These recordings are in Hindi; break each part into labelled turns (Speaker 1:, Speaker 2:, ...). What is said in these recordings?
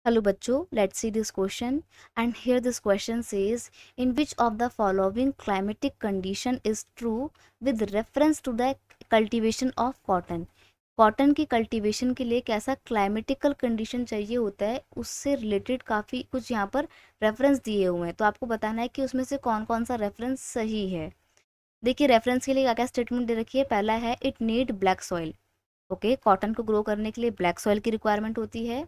Speaker 1: Hello bachcho, let's see this question. And here this question says, in which of the following climatic condition is true with reference to the cultivation of cotton? Cotton की कल्टीवेशन के लिए एक ऐसा क्लाइमेटिकल कंडीशन चाहिए होता है, उससे रिलेटेड काफ़ी कुछ यहाँ पर रेफरेंस दिए हुए हैं, तो आपको बताना है कि उसमें से कौन कौन सा रेफरेंस सही है। देखिए रेफरेंस के लिए क्या क्या स्टेटमेंट दे रखी है। पहला है it need black soil. Okay, cotton को ग्रो करने के लिए ब्लैक सॉइल की रिक्वायरमेंट होती है।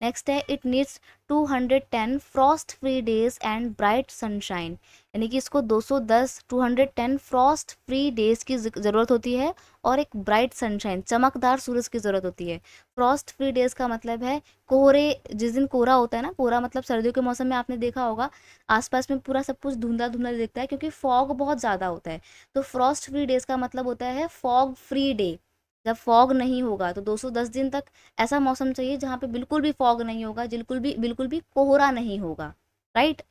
Speaker 1: नेक्स्ट है it needs 210 Frost free days and bright sunshine, यानी कि इसको 210 210 फ्रॉस्ट फ्री डेज की ज़रूरत होती है और एक ब्राइट सनशाइन चमकदार सूरज की ज़रूरत होती है। फ्रॉस्ट फ्री डेज का मतलब है कोहरे, जिस दिन कोहरा होता है ना, कोहरा मतलब सर्दियों के मौसम में आपने देखा होगा आसपास में पूरा सब कुछ धुंधला धुंधला दिखता है क्योंकि फॉग बहुत ज़्यादा होता है। तो फ्रॉस्ट फ्री डेज का मतलब होता है फॉग फ्री डे। जब फॉग नहीं होगा तो 210 दिन तक ऐसा मौसम चाहिए जहाँ पे बिल्कुल भी फॉग नहीं होगा, बिल्कुल भी कोहरा नहीं होगा। राइट।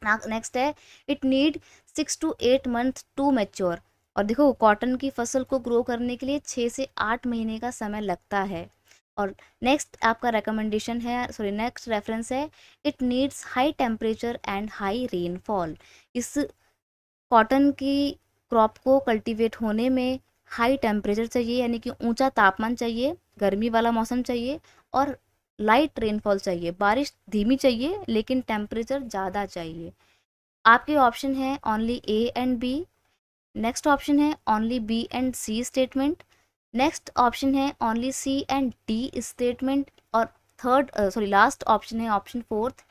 Speaker 1: नेक्स्ट है it need 6 to 8 months to mature. और देखो कॉटन की फसल को ग्रो करने के लिए 6 से 8 महीने का समय लगता है। और नेक्स्ट आपका रिकमेंडेशन है, सॉरी नेक्स्ट रेफरेंस है it needs high temperature and high rainfall. इस कॉटन की क्रॉप को कल्टीवेट होने में हाई टेम्परेचर चाहिए, यानी कि ऊंचा तापमान चाहिए, गर्मी वाला मौसम चाहिए और लाइट रेनफॉल चाहिए। बारिश धीमी चाहिए लेकिन टेम्परेचर ज़्यादा चाहिए। आपके ऑप्शन है only A and B. Next option है only B and C statement. Next option है only C and D statement. और थर्ड सॉरी लास्ट ऑप्शन है option fourth,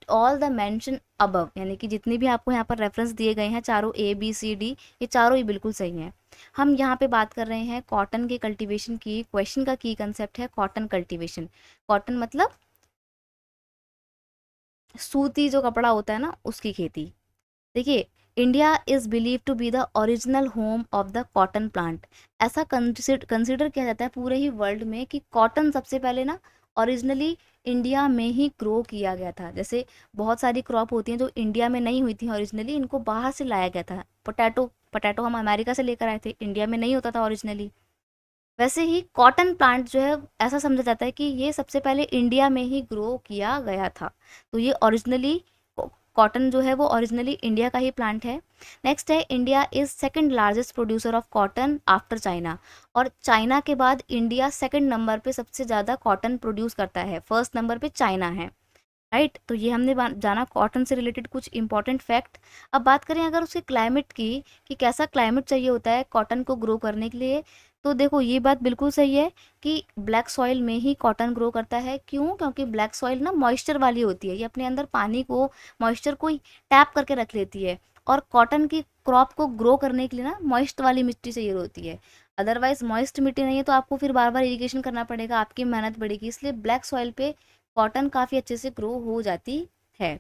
Speaker 1: all the mention above, यानी कि जितने भी आपको यहाँ पर रेफरेंस दिए गए हैं चारों ए बी सी डी, ये चारों ही बिल्कुल सही हैं। हम यहाँ पे बात कर रहे हैं कॉटन के कल्टीवेशन की। क्वेश्चन का की कंसेप्ट है कॉटन कल्टीवेशन। कॉटन मतलब सूती जो कपड़ा होता है ना, उसकी खेती। देखिए India is believe to be the original home of the cotton plant. ऐसा कंसिडर किया जाता है पूरे ही वर्ल्ड में कि कॉटन सबसे पहले ना ओरिजिनली इंडिया में ही ग्रो किया गया था। जैसे बहुत सारी क्रॉप होती हैं जो इंडिया में नहीं हुई थी ओरिजिनली, इनको बाहर से लाया गया था। पोटैटो पोटैटो हम अमेरिका से लेकर आए थे, इंडिया में नहीं होता था ओरिजिनली। वैसे ही कॉटन प्लांट जो है, ऐसा समझा जाता है कि ये सबसे पहले इंडिया में ही ग्रो किया गया था। तो ये ओरिजिनली कॉटन जो है वो ओरिजिनली इंडिया का ही प्लांट है। नेक्स्ट है India is second largest producer of cotton after China. और चाइना के बाद इंडिया सेकंड नंबर पे सबसे ज़्यादा कॉटन प्रोड्यूस करता है, फर्स्ट नंबर पे चाइना है। राइट। तो ये हमने जाना कॉटन से रिलेटेड कुछ इंपॉर्टेंट फैक्ट। अब बात करें अगर उसके क्लाइमेट की, कि कैसा क्लाइमेट चाहिए होता है कॉटन को ग्रो करने के लिए, तो देखो ये बात बिल्कुल सही है कि ब्लैक सॉइल में ही कॉटन ग्रो करता है। क्यों? क्योंकि ब्लैक सॉइल ना मॉइस्चर वाली होती है, ये अपने अंदर पानी को, मॉइस्चर को टैप करके रख लेती है। और कॉटन की क्रॉप को ग्रो करने के लिए ना मॉइस्ट वाली मिट्टी चाहिए होती है। अदरवाइज मॉइस्ट मिट्टी नहीं है तो आपको फिर बार बार इरिगेशन करना पड़ेगा, आपकी मेहनत बढ़ेगी। इसलिए ब्लैक सॉइल पे कॉटन काफ़ी अच्छे से ग्रो हो जाती है।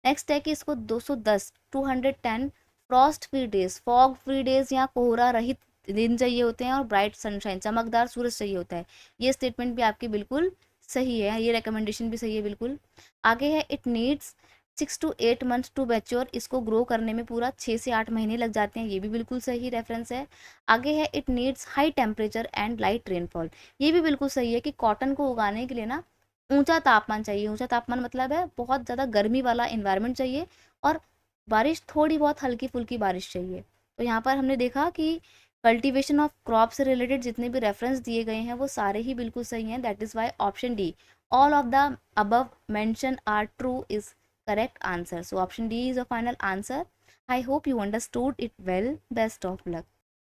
Speaker 1: नेक्स्ट है कि इसको 210 210 Frost free days, fog free days या कोहरा रहित दिन चाहिए होते हैं और ब्राइट सनशाइन चमकदार सूरज चाहिए होता है। ये स्टेटमेंट भी आपकी बिल्कुल सही है, ये रिकमेंडेशन भी सही है बिल्कुल। आगे है it needs 6 to 8 months to mature. इसको ग्रो करने में पूरा 6 से 8 महीने लग जाते हैं, ये भी बिल्कुल सही रेफरेंस है। आगे है it needs high temperature and light rainfall. ये भी बिल्कुल सही है कि कॉटन को उगाने के लिए ना ऊंचा तापमान चाहिए। ऊंचा तापमान मतलब है बहुत ज़्यादा गर्मी वाला इन्वायरमेंट चाहिए और बारिश थोड़ी बहुत हल्की फुल्की बारिश चाहिए। तो यहाँ पर हमने देखा कि कल्टीवेशन ऑफ क्रॉप से रिलेटेड जितने भी रेफरेंस दिए गए हैं वो सारे ही बिल्कुल सही हैं। That is why option D, all of the above mention are true is correct answer. So option D is a final answer. I hope you understood it well. Best of luck.